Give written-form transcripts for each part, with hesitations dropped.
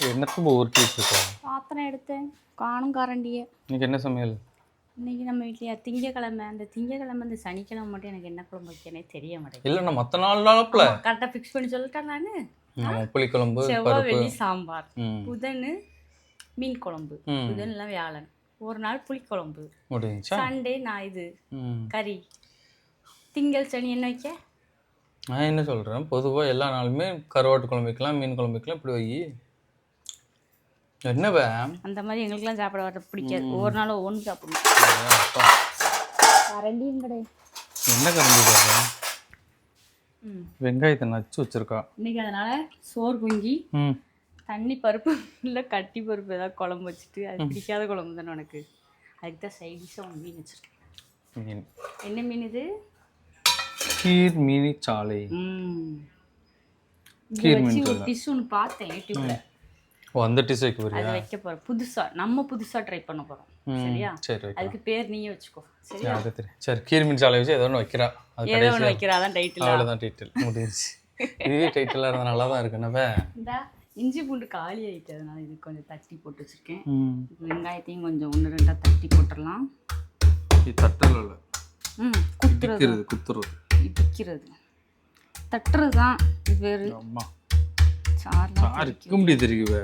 என்னத்துக்கு ஊற்றிட்டு இருக்கோம்? பாத்திரம் எடுத்தேன், காணும் கரண்டியை. இன்னைக்கு என்ன சமையல்? இன்னைக்கு நம்ம வீட்லையா திங்கக்கிழமை, அந்த திங்கக்கிழமை அந்த சனிக்கிழமை மட்டும் எனக்கு என்ன குழம்பு வைக்கனே தெரிய மாட்டேங்குது. இல்லை நான் மற்ற நாள்ல கரெக்டாக ஃபிக்ஸ் பண்ணி சொல்லிட்டேன் நான். புளிக்குழம்பு, செவ்வாய் வெள்ளி சாம்பார், புதன் மீன் குழம்பு, புதன்லாம் வியாழன் ஒரு நாள் புளிக்குழம்பு, சண்டே நான் இது கறி, திங்கள் சனி என்ன வைக்க? நான் என்ன சொல்கிறேன், பொதுவாக எல்லா நாளுமே கருவாட்டு குழம்பு வைக்கலாம், மீன் குழம்பு வைக்கலாம், இப்படி வை. என்னவே அந்த மாதிரி எங்களுக்குலாம் சாப்பிட வர பிடிக்காது. ஒவ்வொரு நாளும் ஒன்று சாப்பிடணும். கரண்டியும் கிடையாது. என்ன கரண்டி போடுறேன்? வெங்காயத்தை நச்சு வச்சிருக்கா இன்னைக்கு. அதனால சோறு பொங்கி தண்ணி பருப்பு இல்லை கட்டி பருப்பு ஏதாவது குழம்பு வச்சுட்டு, அது பிடிக்காத குழம்பு தானே உனக்கு, அதுக்கு தான் சைடிஷாக ஒன்று மீன் வச்சுருக்கேன். என்ன மீன் இது? கீர் மீனி சாலை. கீர் மீன் ஒரு டிஷ் ஒன்று பார்த்தேன் யூடியூப்ல. அந்த டிஷ் வைக்க போறியா? அதை வைக்க போறேன். புதுசா ட்ரை பண்ண போறோம். சரியா? சரி. அதுக்கு பேர் நீயே வச்சுக்கோ. சரியா? அது தெரியும். சரி, கீர் மீன் சாலை வச்சு ஏதோ ஒன்று வைக்கிறா. அது ஏதோ ஒன்று வைக்கிறா, அதான் டைட்டில். அவ்வளோதான் டைட்டில் முடிஞ்சிச்சு. இதுவே டைட்டிலாக இருந்தால் நல்லா தான் இருக்கு. என்னவே இந்த இஞ்சி பூண்டு காலி ஆகிட்டு, அதனால இது கொஞ்சம் தட்டி போட்டு வச்சுருக்கேன். வெங்காயத்தையும் கொஞ்சம் 1-2 தட்டி போட்டுடலாம். இது தட்டல் இல்லை, குத்துறது. இடிக்கிறது தட்டுறது தான் இது பேர். அம்மா சாருக்கு முடி தெரியுவே.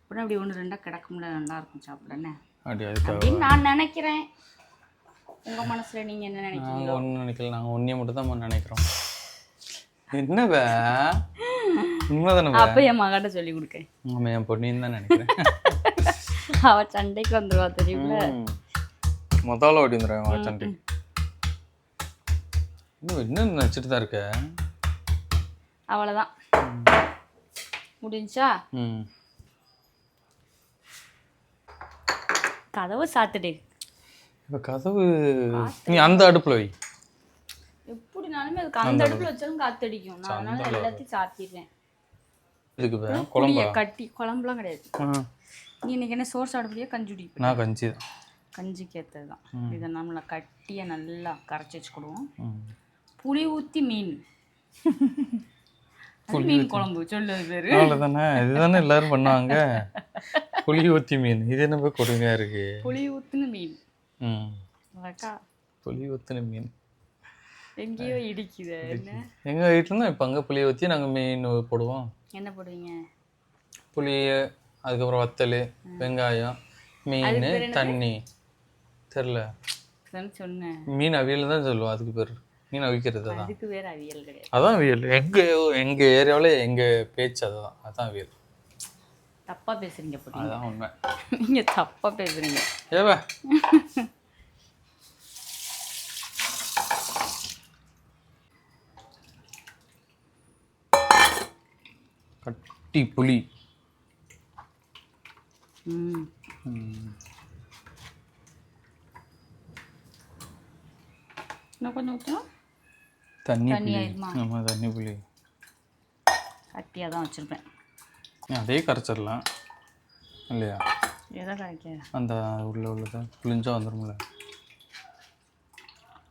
அப்புறம் அப்படி 1-2 கிடக்க முடியாது, நல்லா இருக்கும் சாப்பிடனே அப்படின்னு நான் நினைக்கிறேன். உங்க மனசுல நீங்க என்ன நினைக்கிறீங்க? ஒன்றும் நினைக்கல, நாங்கள் ஒன்றைய மட்டும் தான் நினைக்கிறோம். என்னவே உண்மைதானே? அப்போ என் மகாட்ட சொல்லி கொடுக்க. ஆமாம், என் பொண்ணின்னு தான் நினைக்கிறேன். அவ சண்டைக்கு வந்துடுவா தெரியுங்களா? முதல்ல ஓடி வந்துடுவேன் சண்டை. இன்னும் நினச்சிட்டு தான் இருக்க. அவ்வளோதான் முடிஞ்சா. கதவு சாத்துடு. இப்போ கதவு நீ அந்த அடுப்பில் வை. எப்படினாலுமே அதுக்கு அந்த அடுப்பில் வச்சாலும் காத்தடிக்கும். நான் அதனால எல்லாத்தையும் சாத்திடுறேன். இதுக்கு குழம்பு கட்டி குழம்புலாம் கிடையாது. நீ இன்னைக்கு என்ன சோறு சாப்பிடுறியா கஞ்சி குடிப்ப? நான் கஞ்சி தான். கஞ்சிக்கு ஏற்றது தான். இதை நம்மளை கட்டியை நல்லா கரைச்சி வச்சுக்கிடுவோம். புளி ஊற்றி மீன் மீன் குழம்பு சொல்லுது பேரு. அவ்வளோதானே, இதுதானே எல்லாரும் பண்ணுவாங்க. புளி ஊற்றி மீன், இது என்ன போய் கொடுங்க இருக்கு. புளி ஊற்றுன மீன். புளி ஊற்றின மீன் எங்கேயோ இடிக்குது. என்ன எங்கள் வீட்டில் தான் இப்போ அங்கே புளியை ஊற்றி நாங்கள் மீன் போடுவோம். என்ன போடுவீங்க? புளி, அதுக்கப்புறம் வத்தல், வெங்காயம், மீன், தண்ணி. தெரில சொன்னேன். மீன் அவியல் தான் சொல்லுவோம். அதுக்கு பேர் மீன் அவிக்கிறது தான். அதுக்கு வேற அவியல் கிடையாது. அதான் அவியல். எங்கள் ஏரியாவில் எங்கள் பேச்சு அதுதான். அதான் அவியல். தப்பா பேசுறீங்க. அதான் உண்மை. நீங்க தப்பா பேசுறீங்க. ஏவா கட்டி புளி. இன்னும் கொஞ்சம் ஊற்றணும். தண்ணி ஆமாம், தண்ணி புளி கட்டியாக தான் வச்சுருப்பேன். அதே கரைச்சிடலாம் இல்லையா? எதை கரைக்க? அந்த உள்ளதை புளிஞ்சா வந்துடும்ல.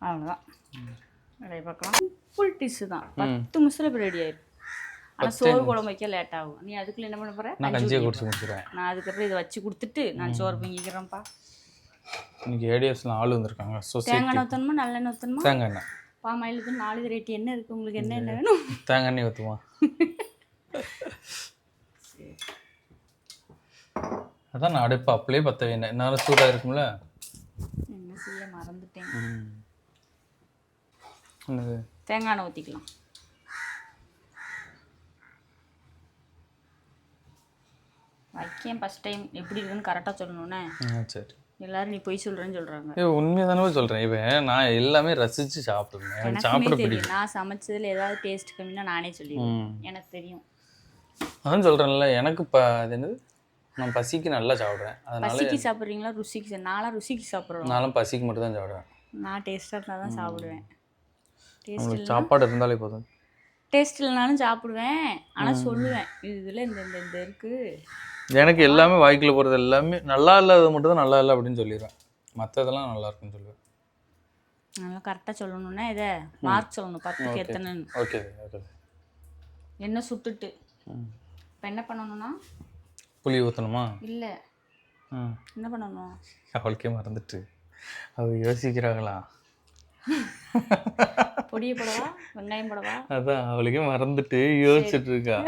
அவ்வளோதான். ரெடி பார்க்கலாம். ஃபுல் டிஷ்ஷு தான். 10 நிமிஷத்தில் ரெடி ஆயிடும். ஆனால் சோறு குழம்பு வைக்க லேட் ஆகும். நீ அதுக்குள்ளே என்ன பண்ண போகிற? நான் கஞ்சியை குடிச்சு முடிச்சிடுறேன். நான் அதுக்கப்புறம் இதை வச்சு கொடுத்துட்டு நான் சோறு பொங்கிக்கிறேன்ப்பா. இன்னைக்கு ஏடிஎஸ்லாம் ஆள் வந்திருக்காங்க. தேங்காய் ஊற்றணுமா நல்லெண்ணெய் ஊற்றணுமா? தேங்காய் எண்ணெய். பாமாயில் ஊற்றணும். 4 வெரைட்டி என்ன இருக்குது உங்களுக்கு? என்ன என்ன வேணும்? தேங்காய் எண்ணெய் ஊற்றுமா? அதான் நான் அடுப்பு அப்படியே பற்ற வேணேன். நேரம் சூடாக இருக்கும்ல. என்ன செய்ய மறந்துட்டேன். என்னது? தேங்காய் எண்ணெய் ஊற்றிக்கலாம். வைக்கேன் ஃபஸ்ட் டைம் எப்படி இருக்குன்னு கரெக்டாக சொல்லணுன்னே. சரி. எல்லாரும் நீ பொய் சொல்கிறேன்னு சொல்கிறாங்க. உண்மையாக தானே சொல்கிறேன். இவன் நான் எல்லாமே ரசித்து சாப்பிடுவேன். எனக்கு சாப்பிட பிடிக்கும். நான் சமைச்சதில் ஏதாவது டேஸ்ட் கம்மினா நானே சொல்லிடுவேன். எனக்கு தெரியும். அதான் சொல்கிறேன்ல, எனக்கு இப்போ அது என்னது, நான் பசிக்கு நல்லா சாப்பிடுவேன். அதனால பசிக்கு சாப்பிட்றீங்களா ருசிக்கு? நான்லாம் ருசிக்கு சாப்பிட்றேன். நானும் பசிக்கு மட்டும் தான் சாப்பிடுவேன். நான் டேஸ்ட்டாக இருந்தால் தான் சாப்பிடுவேன். டேஸ்ட் சாப்பாடு இருந்தாலே போதும். டேஸ்ட் இல்லைனாலும் சாப்பிடுவேன். ஆனால் சொல்லுவேன் இதில் இந்த இருக்குது. எனக்கு எல்லாமே வாய்க்குள்ள போகிறது எல்லாமே நல்லா இல்லாதது மட்டும் தான் நல்லா இல்லை அப்படின்னு சொல்லிடுவேன். மற்றதெல்லாம் நல்லா இருக்குன்னு சொல்லுவேன். நல்லா கரெக்டாக சொல்லணும்னா இதை மார்க் சொல்லணும் 10க்கு எத்தனைன்னு. Okay okay. எண்ணெய் சுட்டுட்டு இப்போ என்ன பண்ணணும்னா புளி ஊற்றணுமா? இல்லை என்ன பண்ணணும்? அவளுக்கே மறந்துட்டு அவ யோசிக்கிறாங்களா? பொடியை போடவா வெங்காயம் போடவா? அதான் அவளுக்கே மறந்துட்டு யோசிச்சுட்டு இருக்கா.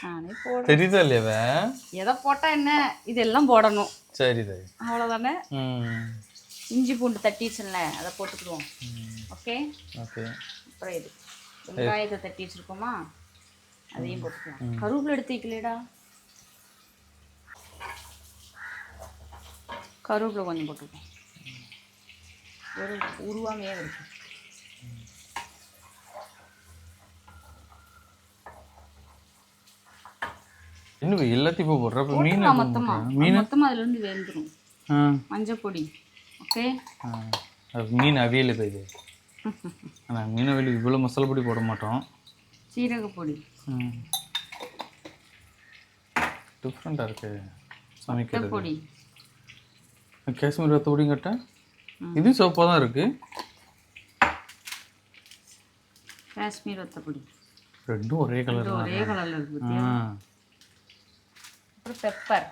நானே போட தெரியுதா இல்லையாவ? எதை போட்டால் என்ன இதெல்லாம் போடணும். சரி சரி அவ்வளோதானே. இஞ்சி பூண்டு தட்டி வச்சுல அதை போட்டுக்கிடுவோம். Okay okay. அப்புறம் இது வெங்காயத்தை தட்டி வச்சுருக்கோமா அதையும் போட்டுக்கலாம். கருவேப்பிலை எடுத்து வைக்கலடா. கருவேப்பிலை கொஞ்சம் போட்டுருக்கோம். ஒரு உருவாமையே இருக்கு. இன்னும் எல்லாத்தையும் இப்போ போடுற மீன் மொத்தமாக அதுலேருந்து வெந்துடும். மஞ்சள் பொடி. ஓகே. மீன் அவியல் இது. ஆனால் மீன் அவியலுக்கு இவ்வளோ மசாலா பொடி போட மாட்டோம். சீரகப்பொடி டிஃப்ரெண்ட்டாக இருக்கு சமைக்கிறது. பொடி காஷ்மீர் வத்த பொடியும் கேட்டேன். இது சோப்பாக தான் இருக்கு. காஷ்மீர் வத்த பொடி ரெண்டும் ஒரே கலர் இருக்கு. அப்புறம் பெப்பர்.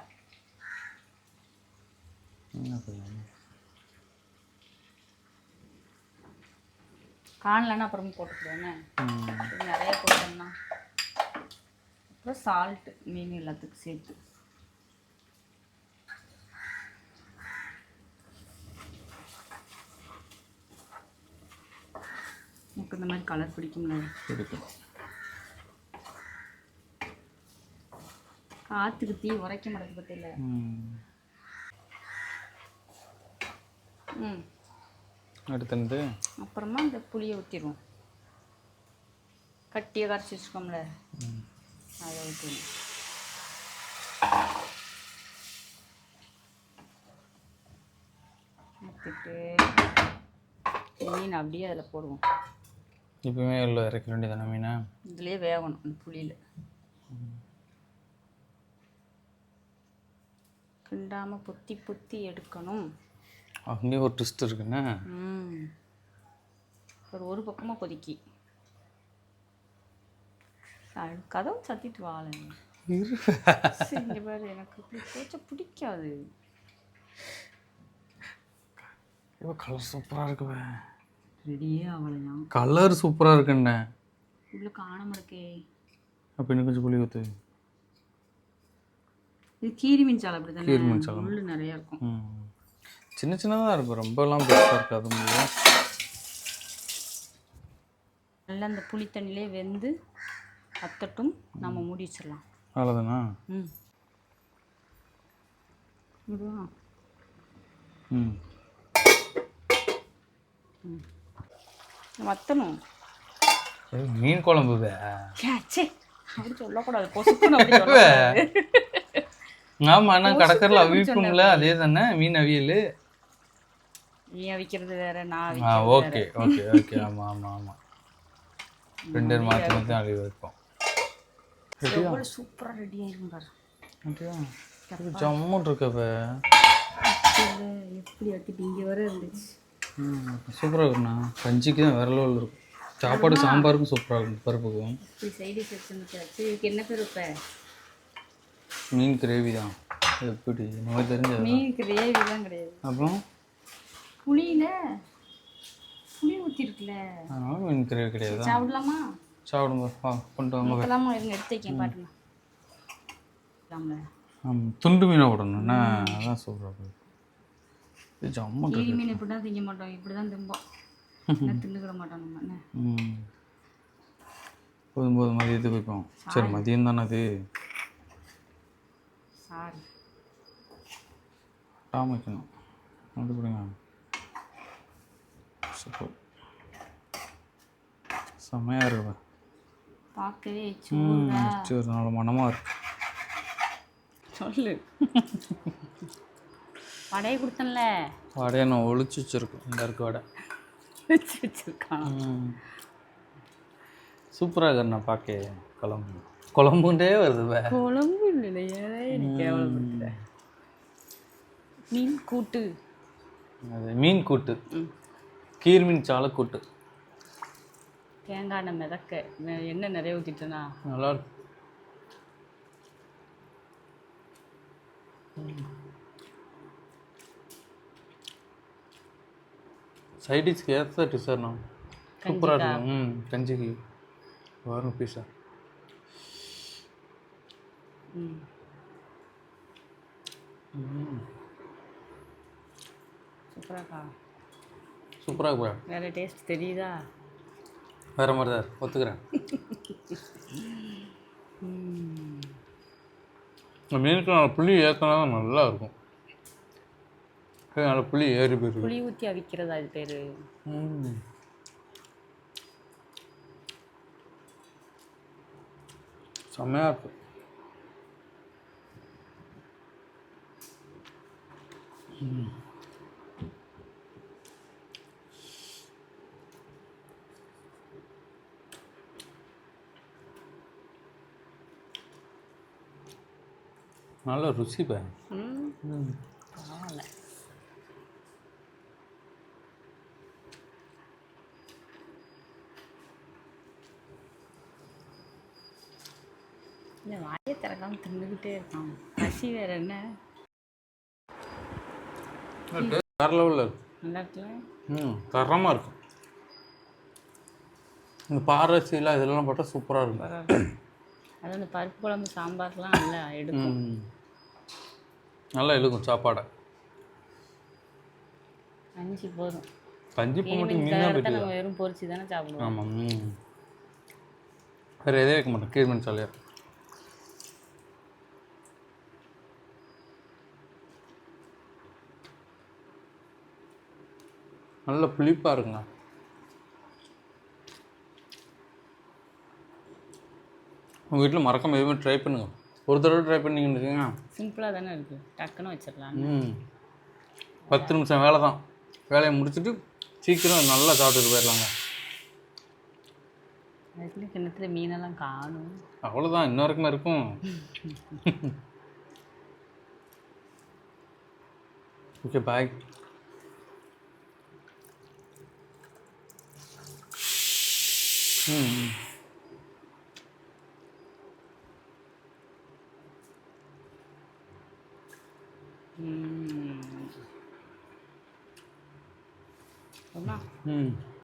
காணலன்னா அப்புறம் போட்டுக்கிடுவேண்ணே. நிறைய போட்டோம்னா. அப்புறம் சால்ட்டு மீன் எல்லாத்துக்கும் சேர்த்து. எனக்கு இந்த மாதிரி கலர் பிடிக்கும்ல. பிடிக்கும். காற்றுக்கு தீ உரைக்க மாட்டேங்குது பற்றியில. அடுத்து அப்புறமா இந்த புளியை ஊற்றிடுவோம். கட்டியை கரைச்சி வச்சுருக்கோம்ல அதை ஊற்றிடுவோம். ஊற்றிட்டு மீன் அப்படியே அதில் போடுவோம். இப்போவே உள்ள இறக்க வேண்டியதானே மீனை? இதுலேயே வேகணும் அந்த புளியில். கிண்டாமல் புத்தி புத்தி எடுக்கணும். அங்கேயும் ஒரு ட்விஸ்ட் இருக்குண்ணே. ஒரு பக்கமாக கொதிக்கி கதவு சத்திட்டு வாழ. இங்கே பாரு, எனக்கு இப்படி போச்சா பிடிக்காது. கலர் சூப்பராக இருக்குவே. ரெடியே ஆகலையா? கலர் சூப்பராக இருக்குண்ணே. உள்ள காணாமல் இருக்கே. அப்போ இன்னும் கொஞ்சம் புளி ஊற்று. இது கீரி மீன் சாலை அப்படி தானே? கீரி மீன் சாலை முள்ளு நிறையா இருக்கும். சின்ன சின்னதாக இருக்கும், ரொம்பலாம் பெருசாக இருக்காது. நல்லா அந்த புளி தண்ணிலே வெந்து அத்தட்டும் நம்ம மூடி வச்சிடலாம். அவ்வளோதானா? வத்தணும். மீன் குழம்பு அப்படி சொல்லக்கூடாது. பொசுக்குன்னு அப்படி சொல்லக்கூடாது. ஆமா, நான் கடற்கரையில் அவிப்போம்ல, அதே தானே மீன் அவியல். நீ அவிக்கிறது வேற, நான் ஓகே ஓகே ஓகே. ஆமாம் ஆமாம் ஆமாம், ரெண்டு மாற்றி மாற்றி தான் அழிவு வைப்போம். சூப்பராக ரெடி ஆகிடும் பாரு. ஜம்முன் இருக்கப்ப எப்படி ஆக்கிட்டு இங்கே வர இருந்துச்சு. சூப்பராக இருக்குண்ணா. கஞ்சிக்கு தான் வேற லெவலில் இருக்கும். சாப்பாடு சாம்பாருக்கும் சூப்பராக இருக்கும். பருப்புக்கும் சைடு வச்சு இதுக்கு என்ன பேர் இப்போ? மீன் கிரேவி தான். எப்படி நமக்கு தெரிஞ்சது? மீன் கிரேவி தான் கிடையாது. அப்புறம் புளி ஊற்றிருக்குல்ல, அதனால மீன் கிரேவி கிடையாது. சாப்பிடலாமா? சாப்பிடுங்க, கொண்டு வாங்க. இப்போதாம்மா இருங்க, எடுத்து வைக்கேன் பாருங்க. துண்டு மீனை போடணும்னா அதான் சூப்பராக. இது ஜம்மு கீரி மீன் இப்படி தான் திங்க மாட்டோம், இப்படி தான் திம்போம். தின்னுக்கிட மாட்டோம் நம்ம. என்ன போதும் போதும், மதியத்துக்கு வைப்போம். சரி, மதியம் தானே அது. சாரி வைக்கணும். அது கொடுங்க. சூப்பர், செம்மையாக இருக்குதா பார்க்கவே. ஒரு நாலு மனமாக இருக்கு. சொல்லு. வடையை கொடுத்தேன்ல, வடையை நான் ஒழிச்சு வச்சுருக்கேன். இந்த இருக்கு வடை வச்சுருக்கான். சூப்பராக இருக்குண்ணா பார்க்க. குழம்புண்டே வருது. குழம்பு இல்லையா? எனக்கு கேவலப்படுத்துற. மீன் கூட்டு. அது மீன் கூட்டு, கீர் மீன் சாலை கூட்டு. தேங்காய் எண்ணெய் மிதக்க எண்ணெய் நிறைய ஊற்றிட்டேன்னா நல்லா இருக்கும். சைடிஷ்க்கு ஏற்ற டிஷர்ண்ணா சூப்பராக இருக்கும். கஞ்சிக்கு வரும் பீஸா. சூப்பராக்கா. சூப்பராக இருக்குப்பா. வேறு டேஸ்ட் தெரியுதா? வேறு மாதிரி தான் ஒத்துக்கிறேன். மீனுக்கு நல்லா புளி ஏற்றினா நல்லா இருக்கும். நல்லா புளி ஏறி போயிருக்கு. புளி ஊற்றி அவிக்கிறதா இது பேர்? செம்மையாக இருக்கும். நல்ல ருசி பா. பரவாயில்ல. இல்லை வாயை திறக்காம தின்னுக்கிட்டே இருக்கான். பசி வேற என்ன? வேற லெவலில் இருக்கும். நல்லா இருக்குல்ல? தரமாக இருக்கும். இந்த பாரசிலாம் இதெல்லாம் போட்டால் சூப்பராக இருக்கும். அது அந்த பருப்பு குழம்பு சாம்பார்லாம் நல்லா எடுக்கும். நல்லா இழுக்கும் சாப்பாடை. கஞ்சி போதும். கஞ்சி போட்டு மீன் தான் நம்ம வெறும் பொரிச்சு தானே சாப்பிடுவோம். ஆமாம். வேறு எதே வைக்க மாட்டேன். கீழ் மசாலையா நல்ல புளிப்பாக இருக்குங்க. உங்கள் வீட்டில் மறக்காம எதுவுமே ட்ரை பண்ணுங்கள். ஒரு தடவை ட்ரை பண்ணிங்கன்னு வச்சுக்கோங்க. சிம்பிளாக தானே இருக்குது. டக்குன்னு வச்சிடலாம். 10 நிமிஷம் வேலை தான். வேலையை முடிச்சுட்டு சீக்கிரம் நல்லா சாப்பிட்டுட்டு போயிடலாங்க. அதுக்குள்ளே கிணத்துல மீனெல்லாம் காணும். அவ்வளோதான், இன்ன வரைக்குமே இருக்கும். ஓகே, பாய். சொன்னா